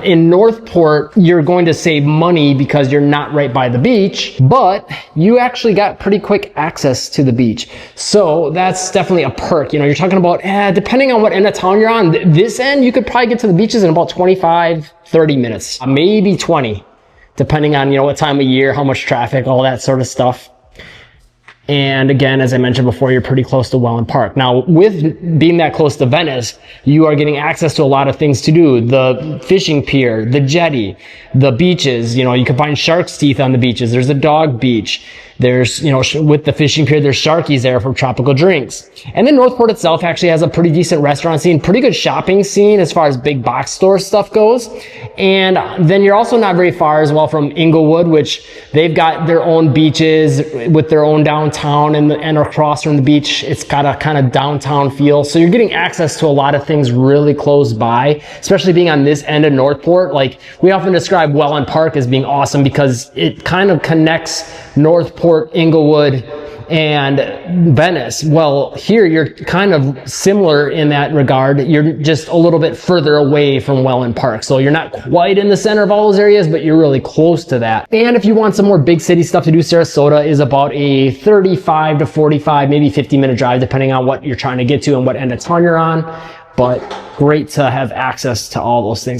In Northport, you're going to save money because you're not right by the beach, but you actually got pretty quick access to the beach. So that's definitely a perk. You know, you're talking about, depending on what end of town you're on, this end, you could probably get to the beaches in about 25, 30 minutes, maybe 20, depending on, you know, what time of year, how much traffic, all that sort of stuff. And again, as I mentioned before, you're pretty close to Welland Park. Now, with being that close to Venice, you are getting access to a lot of things to do. The fishing pier, the jetty, the beaches. You know, you can find shark's teeth on the beaches. There's a dog beach. There's, you know, with the fishing pier, there's Sharkies there for tropical drinks. And then Northport itself actually has a pretty decent restaurant scene, pretty good shopping scene as far as big box store stuff goes. And then you're also not very far as well from Inglewood, which they've got their own beaches with their own downtown and across from the beach. It's got a kind of downtown feel. So you're getting access to a lot of things really close by, especially being on this end of Northport. Like, we often describe Welland Park as being awesome because it kind of connects Northport, Inglewood, and Venice. Well, here you're kind of similar in that regard. You're just a little bit further away from Welland Park. So you're not quite in the center of all those areas, but you're really close to that. And if you want some more big city stuff to do, Sarasota is about a 35 to 45, maybe 50-minute drive, depending on what you're trying to get to and what end of town you're on. But great to have access to all those things.